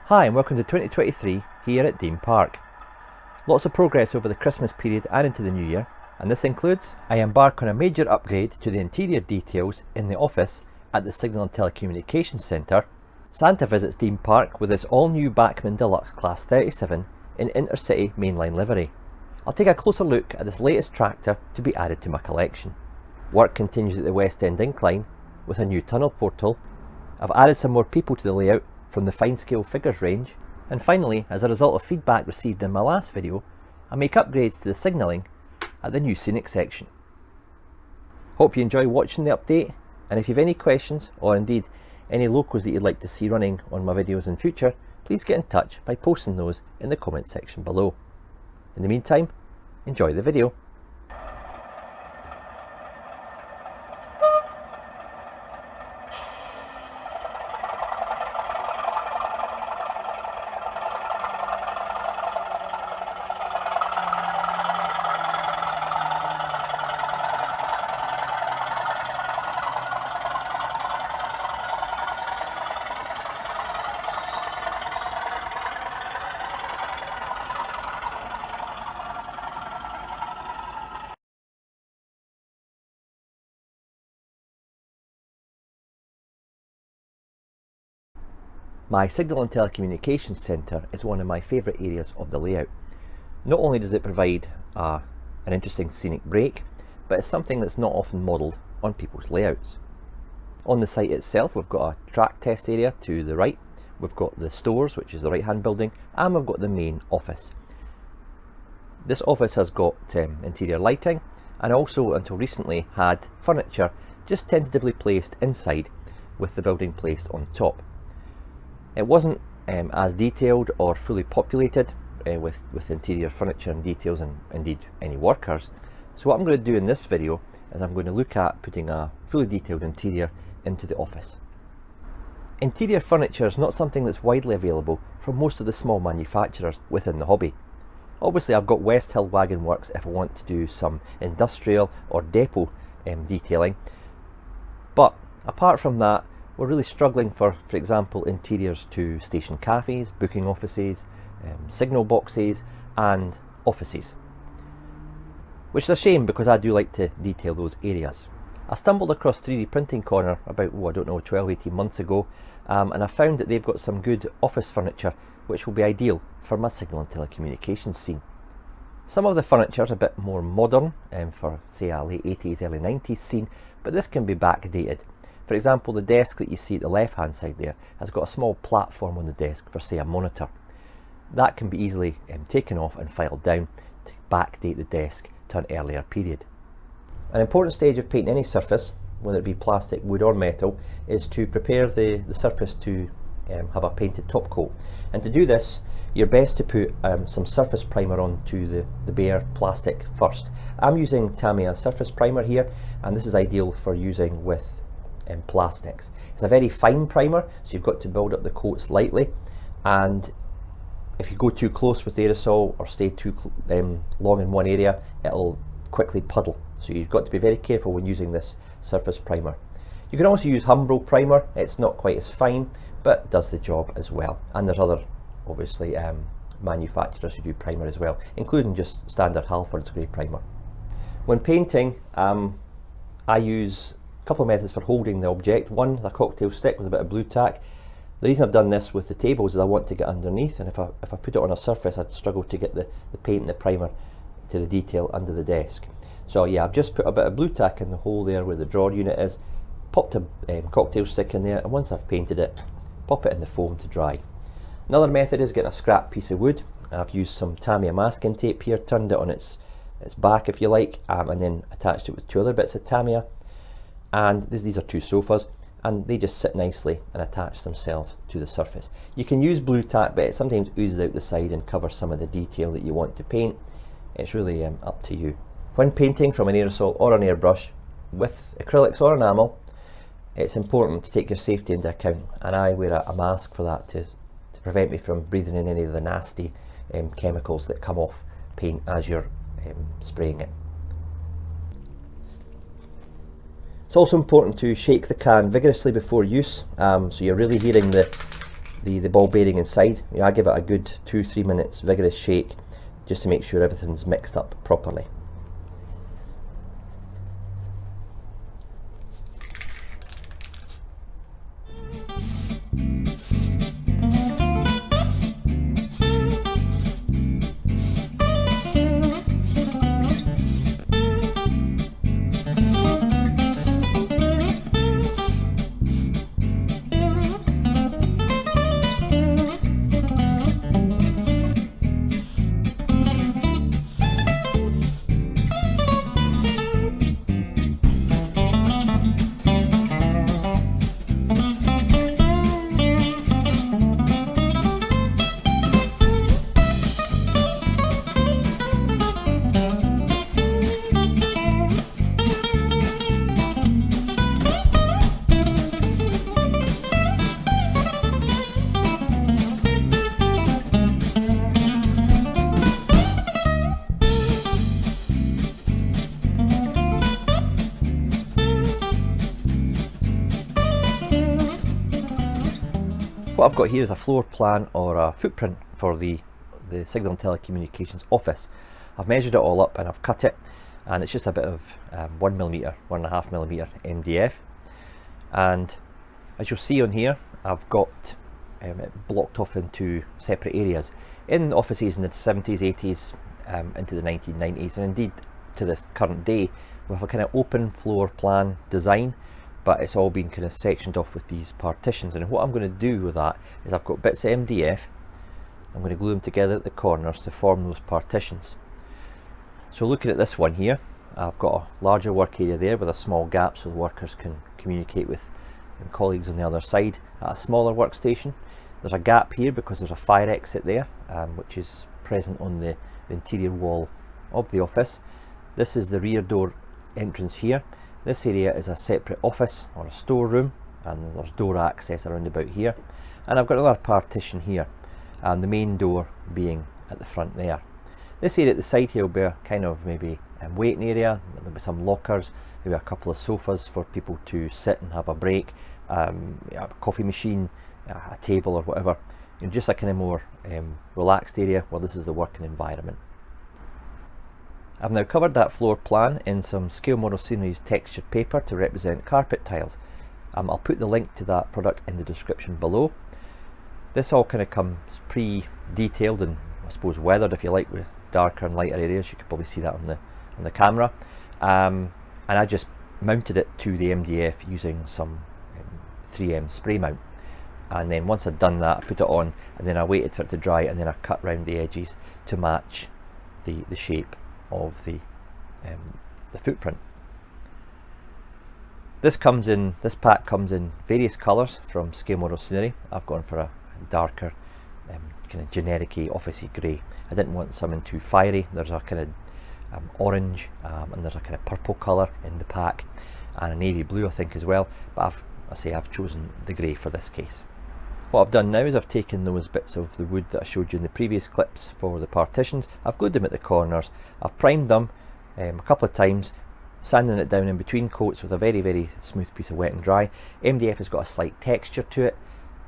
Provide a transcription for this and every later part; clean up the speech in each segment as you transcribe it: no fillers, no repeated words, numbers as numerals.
Hi and welcome to 2023 here at Dean Park. Lots of progress over the Christmas period and into the new year, and this includes I embark on a major upgrade to the interior details in the office at the Signal and Telecommunications Centre. Santa visits Dean Park with its all-new Bachmann Class 37 in intercity mainline livery. I'll take a closer look at this latest tractor to be added to my collection. Work continues at the West End incline with a new tunnel portal. I've added some more people to the layout from the fine scale figures range. And finally, as a result of feedback received in my last video, I make upgrades to the signalling at the new scenic section. Hope you enjoy watching the update, and if you have any questions or indeed any locos that you'd like to see running on my videos in future, please get in touch by posting those in the comment section below. In the meantime, enjoy the video. My Signal and Telecommunications Centre is one of my favourite areas of the layout. Not only does it provide an interesting scenic break, but it's something that's not often modelled on people's layouts. On the site itself, we've got a track test area to the right, we've got the stores, which is the right hand building, and we've got the main office. This office has got interior lighting, and also until recently had furniture just tentatively placed inside with the building placed on top. It wasn't as detailed or fully populated with interior furniture and details and indeed any workers. So what I'm going to do in this video is I'm going to look at putting a fully detailed interior into the office. Interior furniture is not something that's widely available from most of the small manufacturers within the hobby. Obviously I've got West Hill Wagon Works if I want to do some industrial or depot detailing, but apart from that, we're really struggling for example, interiors to station cafes, booking offices, signal boxes and offices. Which is a shame because I do like to detail those areas. I stumbled across 3D Printing Corner about, 12-18 months ago, and I found that they've got some good office furniture which will be ideal for my signal and telecommunications scene. Some of the furniture is a bit more modern for say a late 80s, early 90s scene, but this can be backdated. For example, the desk that you see at the left hand side there has got a small platform on the desk for say a monitor. That can be easily taken off and filed down to backdate the desk to an earlier period. An important stage of painting any surface, whether it be plastic, wood or metal, is to prepare the surface to have a painted top coat. And to do this, you're best to put some surface primer onto the bare plastic first. I'm using Tamiya surface primer here, and this is ideal for using with plastics. It's a very fine primer, so you've got to build up the coat slightly, and if you go too close with aerosol or stay too long in one area, it'll quickly puddle. So you've got to be very careful when using this surface primer. You can also use Humbrol primer. It's not quite as fine, but does the job as well. And there's other, obviously, manufacturers who do primer as well, including just standard Halford's grey primer. When painting, I use a couple of methods for holding the object. One, a cocktail stick with a bit of blue tack. The reason I've done this with the tables is I want to get underneath, and if I put it on a surface, I'd struggle to get the paint and the primer to the detail under the desk. So yeah, I've just put a bit of blue tack in the hole there where the drawer unit is, popped a cocktail stick in there, and once I've painted it, pop it in the foam to dry. Another method is getting a scrap piece of wood. I've used some Tamiya masking tape here, turned it on its back if you like, and then attached it with two other bits of Tamiya. And these are two sofas, and they just sit nicely and attach themselves to the surface. You can use blue tack, but it sometimes oozes out the side and covers some of the detail that you want to paint. It's really up to you. When painting from an aerosol or an airbrush with acrylics or enamel, it's important to take your safety into account, and I wear a mask for that to prevent me from breathing in any of the nasty chemicals that come off paint as you're spraying it. It's also important to shake the can vigorously before use, so you're really hearing the the ball bearing inside. I give it a good 2-3 minutes vigorous shake just to make sure everything's mixed up properly. What I've got here is a floor plan or a footprint for the Signal and Telecommunications office. I've measured it all up and I've cut it, and it's just a bit of 1mm, 1.5mm MDF. And as you'll see on here, I've got it blocked off into separate areas. In offices in the 70s, 80s, into the 1990s, and indeed to this current day, we have a kind of open floor plan design, but it's all been kind of sectioned off with these partitions. And what I'm going to do with that is I've got bits of MDF, I'm going to glue them together at the corners to form those partitions. So looking at this one here, I've got a larger work area there with a small gap so the workers can communicate with colleagues on the other side at a smaller workstation. There's a gap here because there's a fire exit there, which is present on the interior wall of the office. This is the rear door entrance here. This area is a separate office or a storeroom, and there's door access around about here. And I've got another partition here, and the main door being at the front there. This area at the side here will be a kind of maybe waiting area. There'll be some lockers, maybe a couple of sofas for people to sit and have a break, a coffee machine, a table or whatever. Just a kind of more relaxed area where this is the working environment. I've now covered that floor plan in some Scale Model Scenery's textured paper to represent carpet tiles. I'll put the link to that product in the description below. This all kind of comes pre-detailed and I suppose weathered, if you like, with darker and lighter areas. You can probably see that on the camera. And I just mounted it to the MDF using some 3M spray mount. And then once I'd done that, I put it on, and then I waited for it to dry, and then I cut round the edges to match the shape of the footprint. This pack comes in various colours from Scale Model Scenery. I've gone for a darker kind of generic-y officey grey. I didn't want something too fiery. There's a kind of orange and there's a kind of purple colour in the pack, and a navy blue I think as well, but I've chosen the grey for this case. What I've done now is I've taken those bits of the wood that I showed you in the previous clips for the partitions, I've glued them at the corners, I've primed them a couple of times, sanding it down in between coats with a very, very smooth piece of wet and dry. MDF has got a slight texture to it,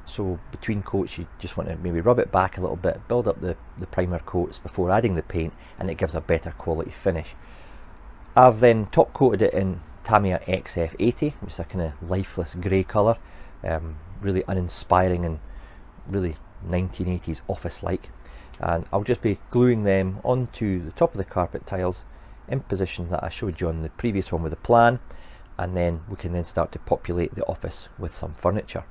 so between coats you just want to maybe rub it back a little bit, build up the primer coats before adding the paint, and it gives a better quality finish. I've then top coated it in Tamiya XF80, which is a kind of lifeless grey colour, really uninspiring and really 1980s office-like. And I'll just be gluing them onto the top of the carpet tiles in position that I showed you on the previous one with the plan, and then we can then start to populate the office with some furniture.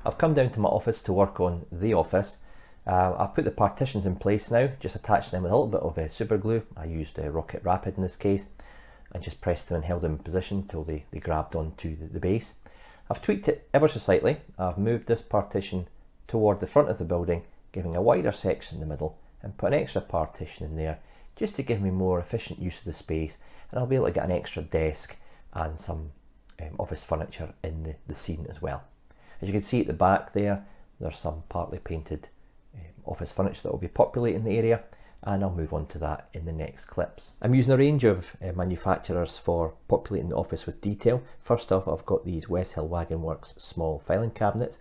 I've come down to my office to work on the office. I've put the partitions in place now, just attached them with a little bit of super glue. I used Rocket Rapid in this case, and just pressed them and held them in position until they grabbed onto the base. I've tweaked it ever so slightly. I've moved this partition toward the front of the building, giving a wider section in the middle, and put an extra partition in there just to give me more efficient use of the space, and I'll be able to get an extra desk and some office furniture in the scene as well. As you can see at the back there's some partly painted office furniture that will be populating the area, and I'll move on to that in the next clips. I'm using a range of manufacturers for populating the office with detail. First off, I've got these West Hill Wagon Works small filing cabinets.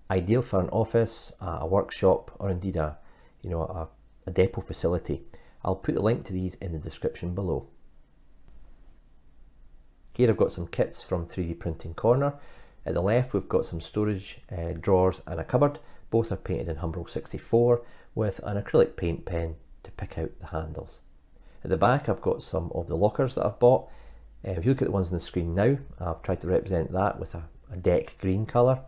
Ideal for an office, a workshop, or indeed a depot facility. I'll put the link to these in the description below. Here I've got some kits from 3D Printing Corner. At the left we've got some storage drawers and a cupboard. Both are painted in Humbrol 64 with an acrylic paint pen to pick out the handles. At the back I've got some of the lockers that I've bought. If you look at the ones on the screen now, I've tried to represent that with a deck green colour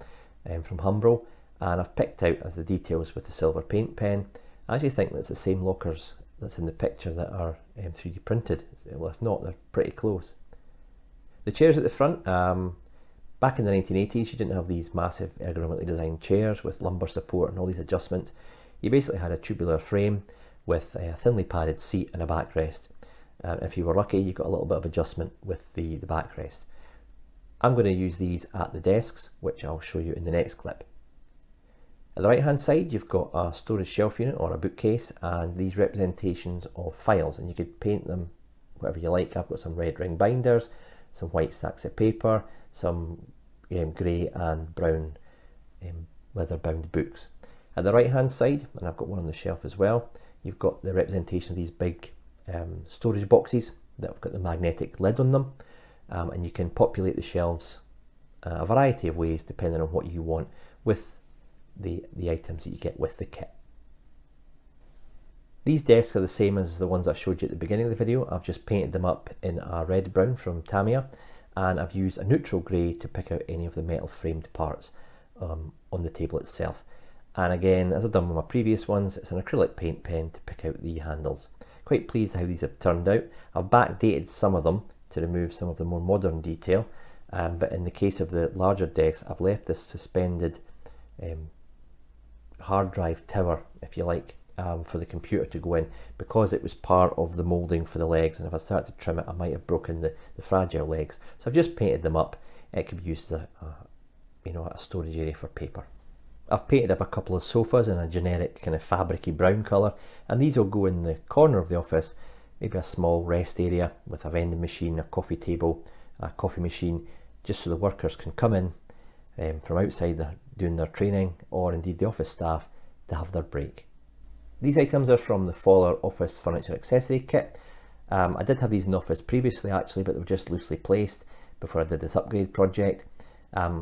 from Humbrol, and I've picked out as the details with the silver paint pen. I actually think that's the same lockers that's in the picture that are 3D printed. Well, if not, they're pretty close. The chairs at the front, back in the 1980s you didn't have these massive ergonomically designed chairs with lumbar support and all these adjustments. You basically had a tubular frame with a thinly padded seat and a backrest. If you were lucky, you got a little bit of adjustment with the backrest. I'm going to use these at the desks, which I'll show you in the next clip. At the right hand side you've got a storage shelf unit or a bookcase, and these representations of files, and you could paint them whatever you like. I've got some red ring binders, some white stacks of paper, some grey and brown leather bound books. At the right hand side, and I've got one on the shelf as well, you've got the representation of these big storage boxes that have got the magnetic lid on them, and you can populate the shelves a variety of ways depending on what you want with the items that you get with the kit. These desks are the same as the ones I showed you at the beginning of the video. I've just painted them up in a red brown from Tamiya, and I've used a neutral grey to pick out any of the metal framed parts on the table itself. And again, as I've done with my previous ones, it's an acrylic paint pen to pick out the handles. Quite pleased how these have turned out. I've backdated some of them to remove some of the more modern detail, but in the case of the larger desks I've left this suspended hard drive tower, if you like, for the computer to go in, because it was part of the moulding for the legs, and if I started to trim it I might have broken the fragile legs. So I've just painted them up. It could be used as a storage area for paper. I've painted up a couple of sofas in a generic kind of fabricy brown colour, and these will go in the corner of the office, maybe a small rest area with a vending machine, a coffee table, a coffee machine, just so the workers can come in from outside doing their training, or indeed the office staff to have their break. These items are from the Faller Office Furniture Accessory Kit. I did have these in the office previously actually, but they were just loosely placed before I did this upgrade project.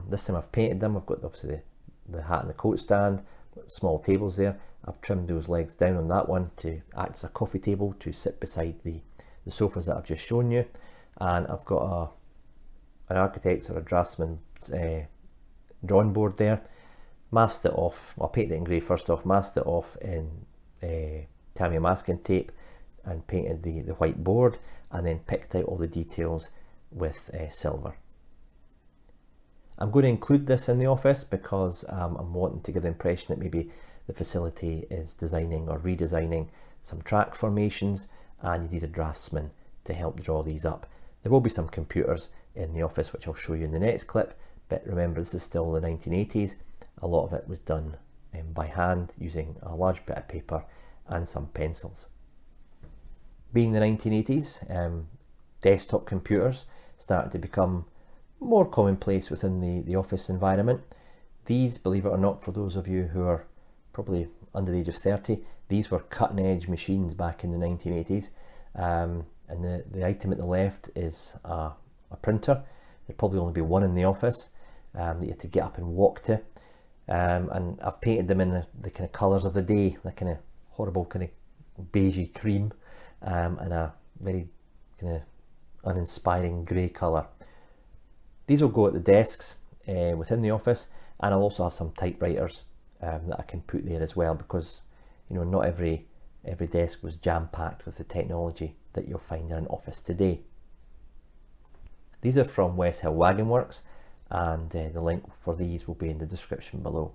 This time I've painted them. I've got obviously the hat and the coat stand, small tables there. I've trimmed those legs down on that one to act as a coffee table to sit beside the sofas that I've just shown you, and I've got an architect's or a draftsman drawing board there. Masked it off, well, I painted it in grey first off, masked it off in Tamiya masking tape and painted the white board, and then picked out all the details with silver. I'm going to include this in the office because I'm wanting to give the impression that maybe the facility is designing or redesigning some track formations, and you need a draftsman to help draw these up. There will be some computers in the office which I'll show you in the next clip, but remember this is still the 1980s. A lot of it was done by hand using a large bit of paper and some pencils. Being the 1980s, desktop computers started to become more commonplace within the office environment. These, believe it or not, for those of you who are probably under the age of 30, these were cutting edge machines back in the 1980s. And the item at the left is a printer. There'd probably only be one in the office that you had to get up and walk to. And I've painted them in the kind of colours of the day, the kind of horrible kind of beigey cream, and a very kind of uninspiring grey colour. These will go at the desks within the office, and I'll also have some typewriters that I can put there as well, because not every desk was jam-packed with the technology that you'll find in an office today. These are from West Hill Wagon Works, and the link for these will be in the description below.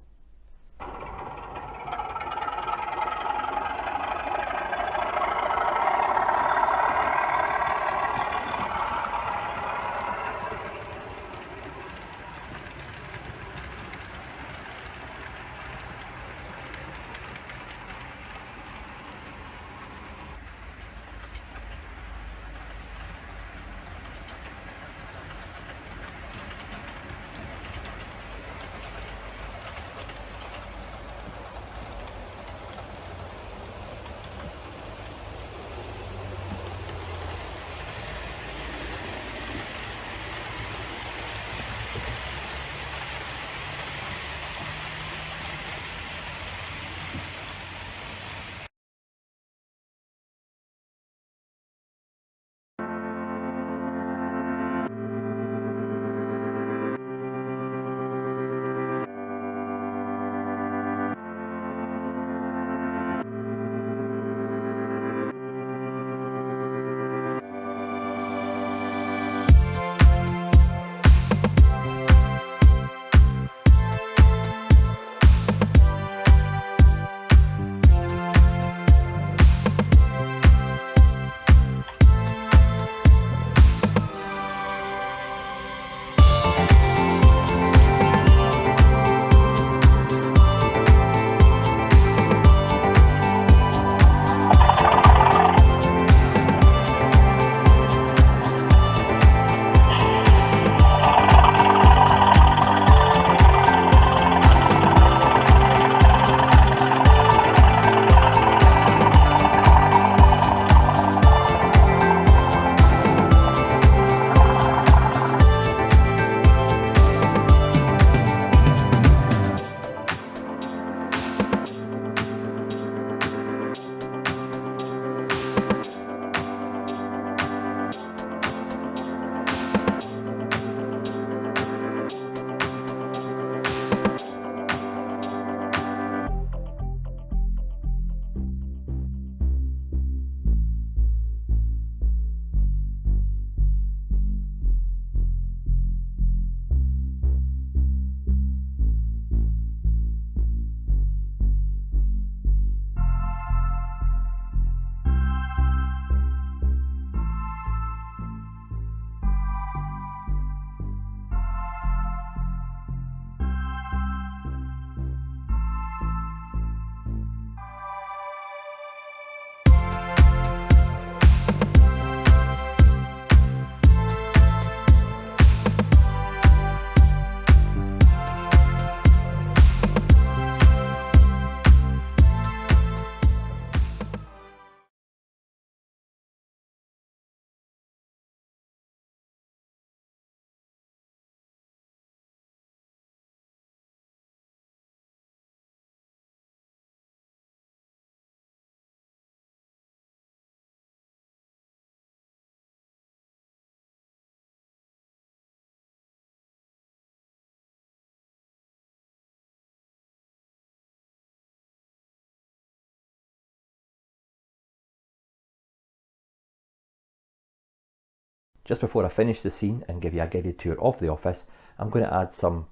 Just before I finish the scene and give you a guided tour of the office, I'm going to add some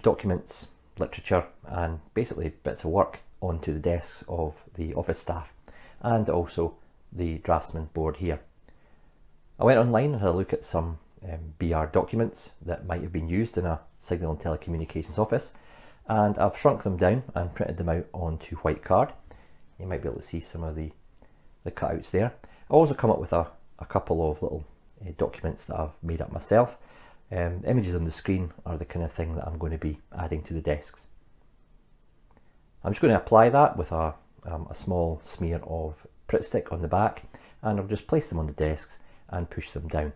documents, literature and basically bits of work onto the desks of the office staff and also the draftsman board here. I went online and had a look at some BR documents that might have been used in a signal and telecommunications office, and I've shrunk them down and printed them out onto white card. You might be able to see some of the cutouts there. I also come up with a couple of little documents that I've made up myself. Images on the screen are the kind of thing that I'm going to be adding to the desks. I'm just going to apply that with a small smear of Pritt stick on the back, and I'll just place them on the desks and push them down.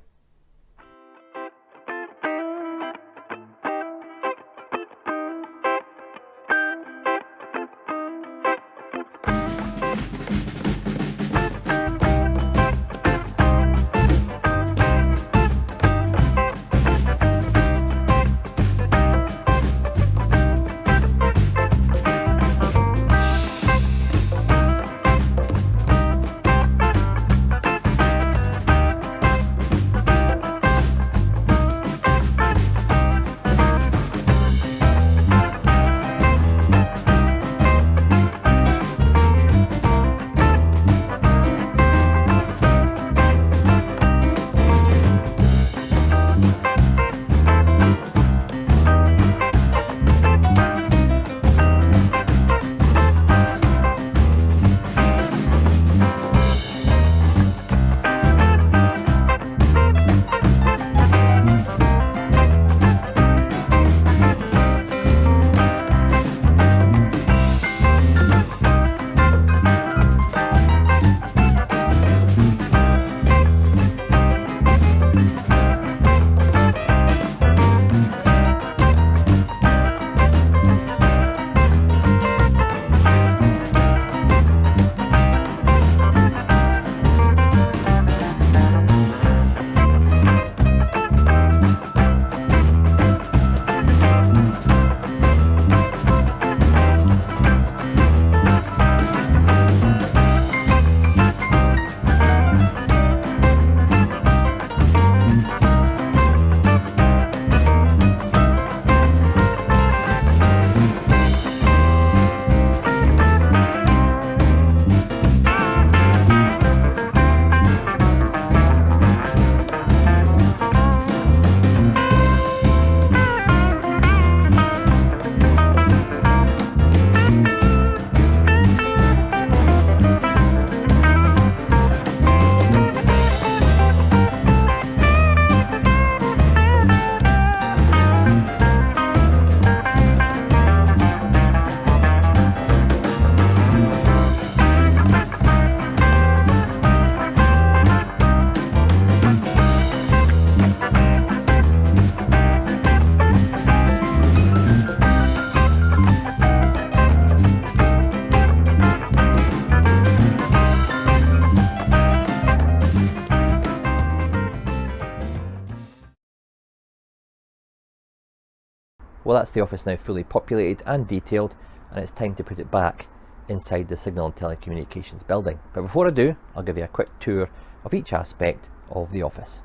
Well, that's the office now fully populated and detailed, and it's time to put it back inside the Signal and Telecommunications building. But before I do, I'll give you a quick tour of each aspect of the office.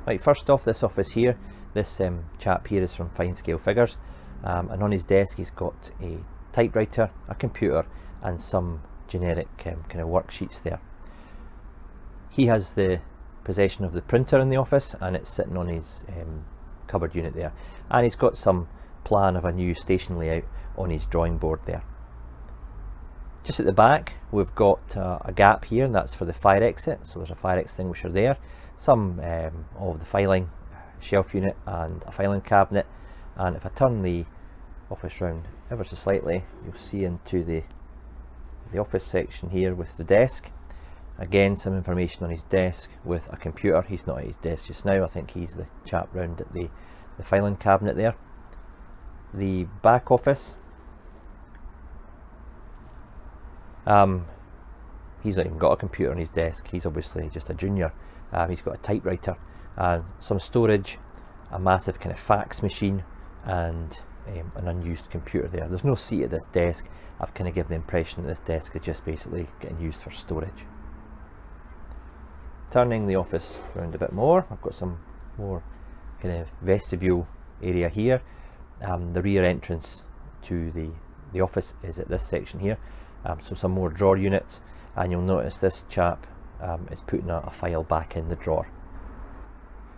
Right, first off, this office here, this chap here is from Fine Scale Figures, and on his desk he's got a typewriter, a computer and some generic kind of worksheets there. He has the possession of the printer in the office, and it's sitting on his cupboard unit there, and he's got some plan of a new station layout on his drawing board there. Just at the back we've got a gap here, and that's for the fire exit, so there's a fire extinguisher there, some of the filing shelf unit and a filing cabinet, and if I turn the office round ever so slightly you'll see into the office section here with the desk. Again, some information on his desk with a computer. He's not at his desk just now, I think he's the chap round at the filing cabinet there. The back office, he's not even got a computer on his desk, he's obviously just a junior. He's got a typewriter, some storage, a massive kind of fax machine and an unused computer there. There's no seat at this desk. I've kind of given the impression that this desk is just basically getting used for storage. Turning the office around a bit more, I've got some more kind of vestibule area here. The rear entrance to the office is at this section here. So some more drawer units, and you'll notice this chap is putting a file back in the drawer.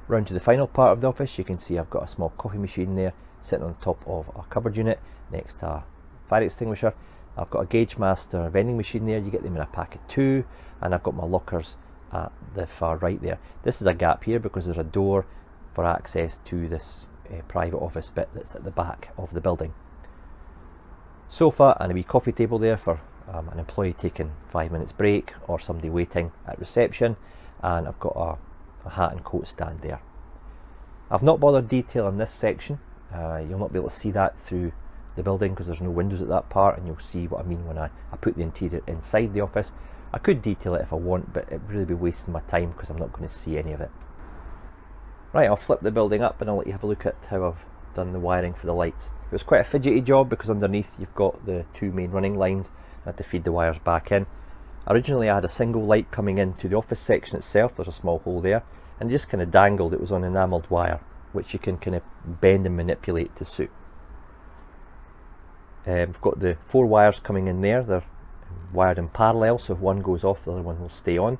Round to the final part of the office, you can see I've got a small coffee machine there sitting on top of a cupboard unit next to a fire extinguisher. I've got a Gauge Master vending machine there, you get them in a pack of 2, and I've got my lockers at the far right there. This is a gap here because there's a door for access to this private office bit that's at the back of the building. Sofa and a wee coffee table there for an employee taking 5 minutes break or somebody waiting at reception, and I've got a hat and coat stand there. I've not bothered detailing this section. You'll not be able to see that through the building because there's no windows at that part, and you'll see what I mean when I put the interior inside the office. I could detail it if I want, but it'd really be wasting my time because I'm not going to see any of it. Right, I'll flip the building up and I'll let you have a look at how I've done the wiring for the lights. It was quite a fidgety job because underneath you've got the 2 main running lines. I had to feed the wires back in. Originally I had a single light coming into the office section itself, there's a small hole there, and just kind of dangled. It was on enamelled wire, which you can kind of bend and manipulate to suit. We've got the 4 wires coming in there, they're wired in parallel, so if one goes off the other one will stay on,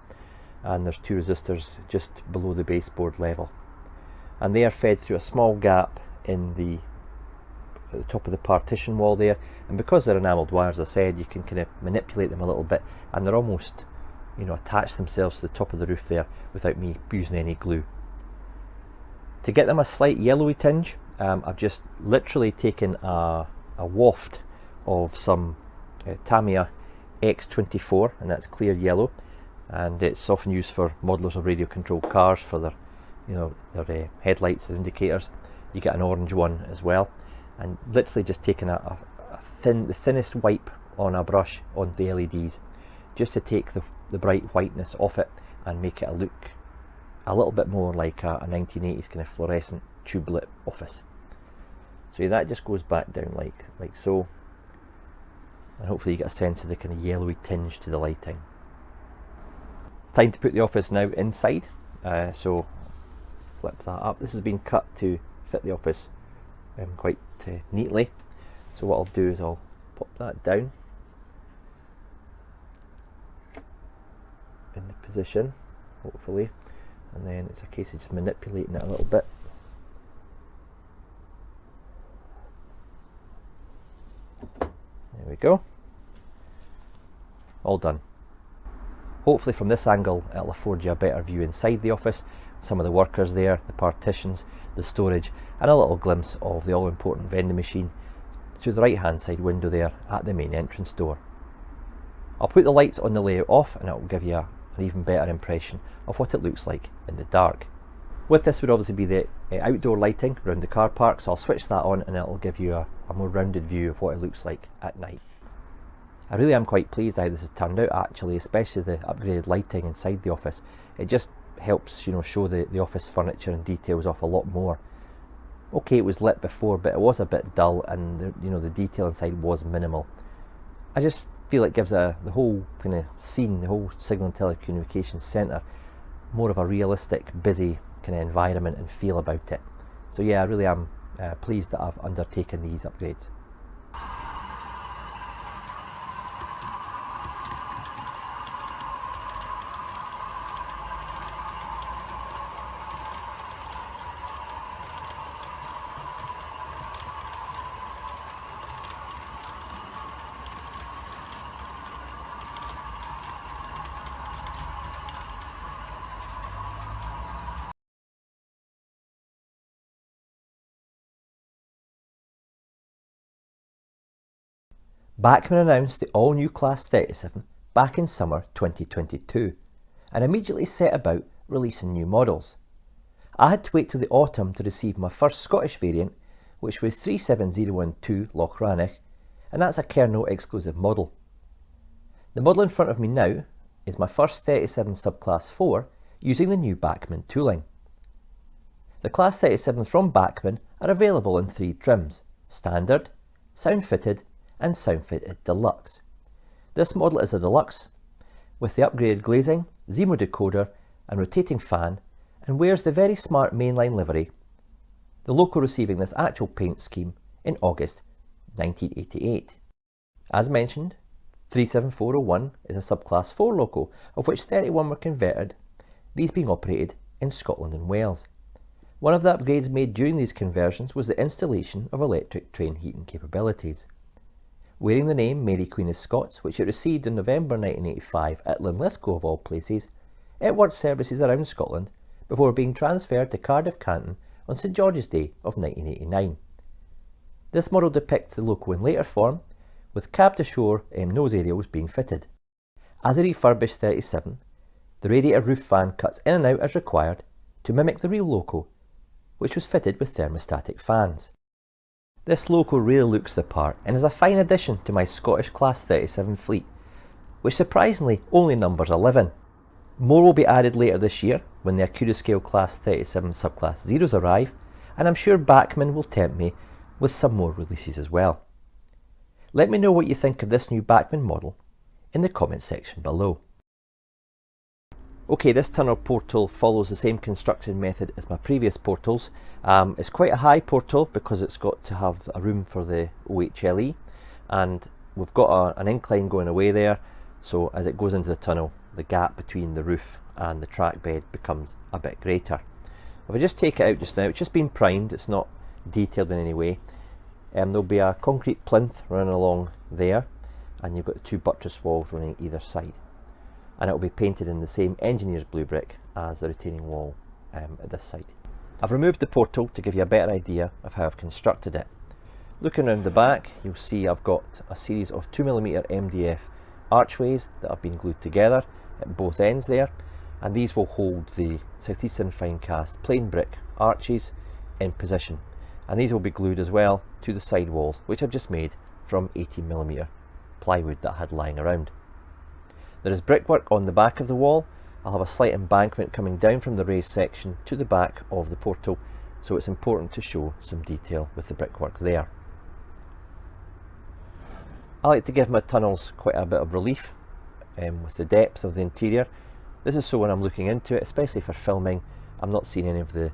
and there's 2 resistors just below the baseboard level, and they are fed through a small gap in at the top of the partition wall there, and because they're enamelled wires, as I said, you can kind of manipulate them a little bit, and they're almost, you know, attach themselves to the top of the roof there without me using any glue. To get them a slight yellowy tinge, I've just literally taken a waft of some Tamiya X24, and that's clear yellow, and it's often used for modelers of radio controlled cars for their, you know, their headlights and indicators. You get an orange one as well, and literally just taking the thinnest wipe on a brush on the LEDs just to take the bright whiteness off it and make it look a little bit more like a 1980s kind of fluorescent tube lit office. So that just goes back down like so, and hopefully you get a sense of the kind of yellowy tinge to the lighting. It's time to put the office now inside, so flip that up. This has been cut to fit the office quite neatly, so what I'll do is I'll pop that down in the position, hopefully, and then it's a case of just manipulating it a little bit. There we go, all done. Hopefully from this angle it'll afford you a better view inside the office, some of the workers there, the partitions, the storage, and a little glimpse of the all-important vending machine through the right hand side window there at the main entrance door. I'll put the lights on the layout off and it will give you an even better impression of what it looks like in the dark. With this would obviously be the outdoor lighting around the car park, so I'll switch that on and it will give you a more rounded view of what it looks like at night. I really am quite pleased how this has turned out actually, especially the upgraded lighting inside the office. It just helps, you know, show the office furniture and details off a lot more. Okay, it was lit before, but it was a bit dull, and you know, the detail inside was minimal. I just feel it gives the whole kind of scene, the whole Signal and Telecommunications Centre, more of a realistic, busy kind of environment and feel about it. So yeah, I really am pleased that I've undertaken these upgrades. Bachmann announced the all-new Class 37 back in summer 2022 and immediately set about releasing new models. I had to wait till the autumn to receive my first Scottish variant, which was 37012 Lochranich, and that's a kernel exclusive model. The model in front of me now is my first 37 subclass 4 using the new Bachmann tooling. The Class 37s from Bachmann are available in 3 trims: Standard, Sound Fitted and Sound Fitted Deluxe. This model is a Deluxe with the upgraded glazing, Zemo decoder and rotating fan and wears the very smart mainline livery, the loco receiving this actual paint scheme in August 1988. As mentioned, 37401 is a subclass 4 loco, of which 31 were converted, these being operated in Scotland and Wales. One of the upgrades made during these conversions was the installation of electric train heating capabilities. Wearing the name Mary Queen of Scots, which it received in November 1985 at Linlithgow of all places, it worked services around Scotland before being transferred to Cardiff Canton on St George's Day of 1989. This model depicts the loco in later form, with cab-to-shore nose aerials being fitted. As a refurbished 37, the radiator roof fan cuts in and out as required to mimic the real loco, which was fitted with thermostatic fans. This loco really looks the part and is a fine addition to my Scottish Class 37 fleet, which surprisingly only numbers 11. More will be added later this year when the Accurascale Class 37 subclass Zeros arrive, and I'm sure Bachmann will tempt me with some more releases as well. Let me know what you think of this new Bachmann model in the comment section below. Okay, this tunnel portal follows the same construction method as my previous portals. It's quite a high portal because it's got to have a room for the OHLE, and we've got an incline going away there, so as it goes into the tunnel, the gap between the roof and the track bed becomes a bit greater. If I just take it out just now, it's just been primed, it's not detailed in any way. There'll be a concrete plinth running along there, and you've got the two buttress walls running either side, and it will be painted in the same engineer's blue brick as the retaining wall at this side. I've removed the portal to give you a better idea of how I've constructed it. Looking around the back, you'll see I've got a series of 2mm MDF archways that have been glued together at both ends there, and these will hold the Southeastern fine cast plain brick arches in position, and these will be glued as well to the side walls, which I've just made from 18mm plywood that I had lying around. There is brickwork on the back of the wall. I'll have a slight embankment coming down from the raised section to the back of the portal, so it's important to show some detail with the brickwork there. I like to give my tunnels quite a bit of relief with the depth of the interior. This is so when I'm looking into it, especially for filming, I'm not seeing any of the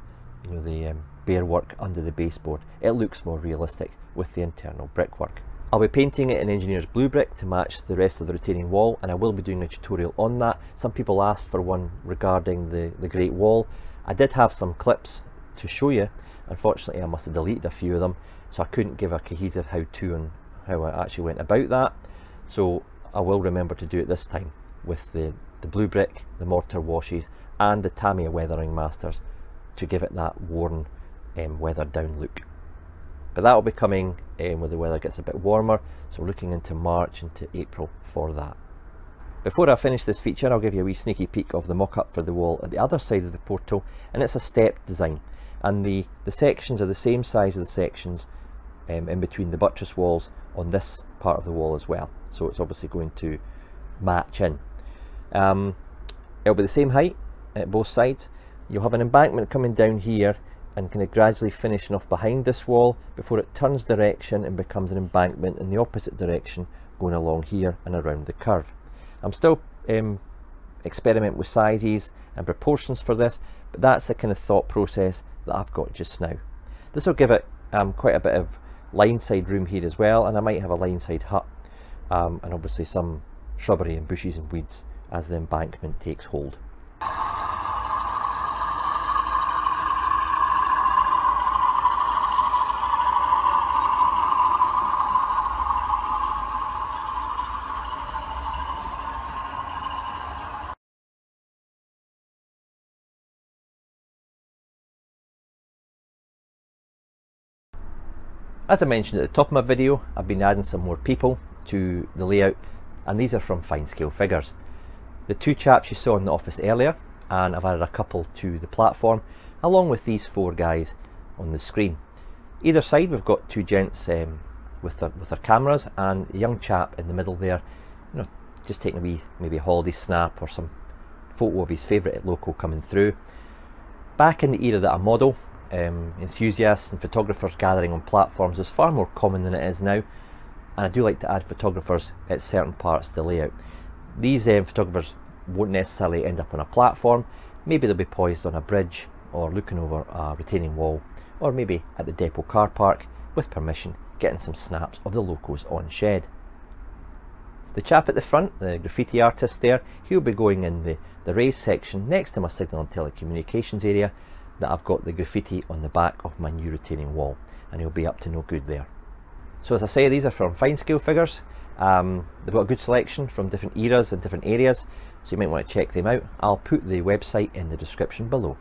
bare work under the baseboard. It looks more realistic with the internal brickwork. I'll be painting it in engineer's blue brick to match the rest of the retaining wall, and I will be doing a tutorial on that. Some people asked for one regarding the Great Wall. I did have some clips to show you. Unfortunately, I must have deleted a few of them, so I couldn't give a cohesive how-to on how I actually went about that. So I will remember to do it this time with the blue brick, the mortar washes, and the Tamiya weathering masters to give it that worn, weathered down look. But that will be coming when the weather gets a bit warmer, so looking into March into April for that. Before I finish this feature, I'll give you a wee sneaky peek of the mock-up for the wall at the other side of the portal, and it's a stepped design, and the sections are the same size as the sections in between the buttress walls on this part of the wall as well, so it's obviously going to match in. It'll be the same height at both sides. You'll have an embankment coming down here and kind of gradually finishing off behind this wall before it turns direction and becomes an embankment in the opposite direction going along here and around the curve. I'm still experimenting with sizes and proportions for this, but that's the kind of thought process that I've got just now. This will give it quite a bit of line side room here as well, and I might have a line side hut and obviously some shrubbery and bushes and weeds as the embankment takes hold. As I mentioned at the top of my video, I've been adding some more people to the layout, and these are from Fine Scale Figures. The two chaps you saw in the office earlier, and I've added a couple to the platform, along with these four guys on the screen. Either side we've got two gents with their cameras, and a young chap in the middle there, just taking a wee maybe a holiday snap or some photo of his favourite loco coming through. Back in the era that I model, enthusiasts and photographers gathering on platforms is far more common than it is now, and I do like to add photographers at certain parts of the layout. These photographers won't necessarily end up on a platform, Maybe they'll be poised on a bridge or looking over a retaining wall, or maybe at the depot car park with permission, getting some snaps of the locos on shed. The chap at the front, the graffiti artist there, he'll be going in the raised section next to my signal and telecommunications area that I've got the graffiti on the back of my new retaining wall, and he'll be up to no good there. So as I say, these are from fine scale figures. They've got a good selection from different eras and different areas, so you might want to check them out. I'll put the website in the description below.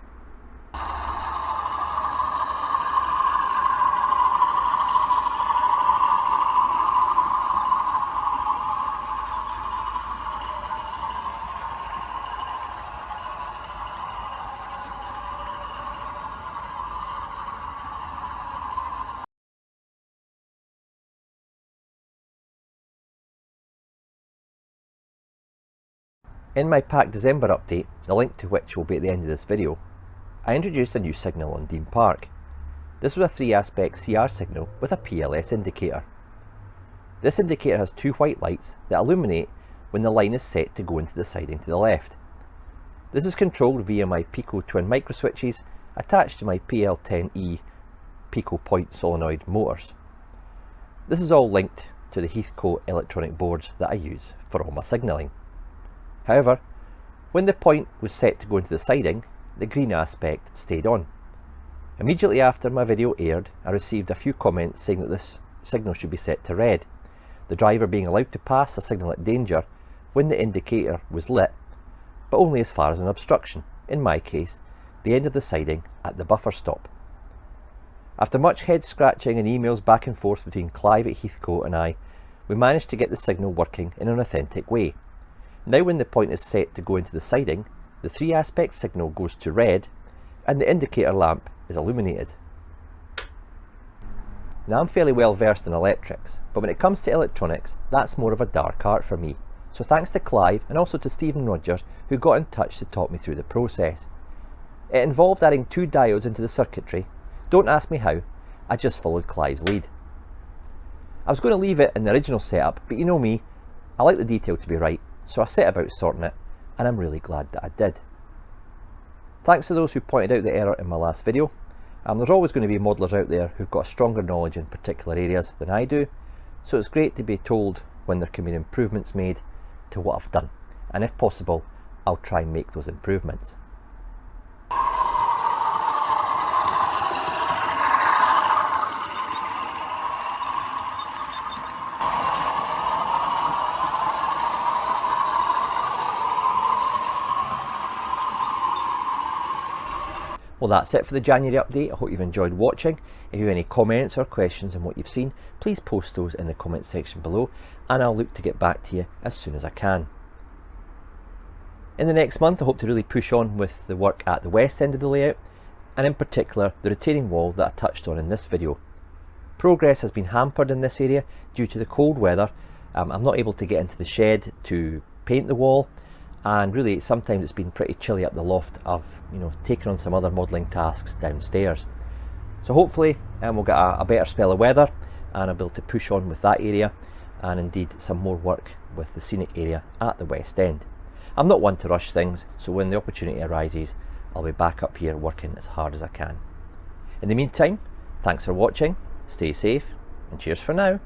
In my Pack December update, the link to which will be at the end of this video, I introduced a new signal on Dean Park. This was a 3-aspect CR signal with a PLS indicator. This indicator has 2 white lights that illuminate when the line is set to go into the siding to the left. This is controlled via my Pico twin microswitches attached to my PL10E Pico point solenoid motors. This is all linked to the Heathcote electronic boards that I use for all my signalling. However, when the point was set to go into the siding, the green aspect stayed on. Immediately after my video aired, I received a few comments saying that this signal should be set to red, the driver being allowed to pass a signal at danger when the indicator was lit, but only as far as an obstruction, in my case, the end of the siding at the buffer stop. After much head scratching and emails back and forth between Clive at Heathcote and I, we managed to get the signal working in an authentic way. Now when the point is set to go into the siding, the 3-aspect signal goes to red and the indicator lamp is illuminated. Now I'm fairly well versed in electrics, but when it comes to electronics, that's more of a dark art for me. So thanks to Clive and also to Stephen Rogers, who got in touch to talk me through the process. It involved adding 2 diodes into the circuitry. Don't ask me how, I just followed Clive's lead. I was going to leave it in the original setup, but you know me, I like the detail to be right. So I set about sorting it, and I'm really glad that I did. Thanks to those who pointed out the error in my last video. There's always going to be modelers out there who've got a stronger knowledge in particular areas than I do, so it's great to be told when there can be improvements made to what I've done, and if possible, I'll try and make those improvements. Well, that's it for the January update. I hope you've enjoyed watching. If you have any comments or questions on what you've seen, please post those in the comment section below, and I'll look to get back to you as soon as I can. In the next month, I hope to really push on with the work at the west end of the layout, and in particular the retaining wall that I touched on in this video. Progress has been hampered in this area due to the cold weather. I'm not able to get into the shed to paint the wall, and really sometimes it's been pretty chilly up the loft. I've taken on some other modelling tasks downstairs, so hopefully we'll get a better spell of weather and I'll be able to push on with that area, and indeed some more work with the scenic area at the west end. I'm not one to rush things, so when the opportunity arises I'll be back up here working as hard as I can. In the meantime, thanks for watching, stay safe, and cheers for now.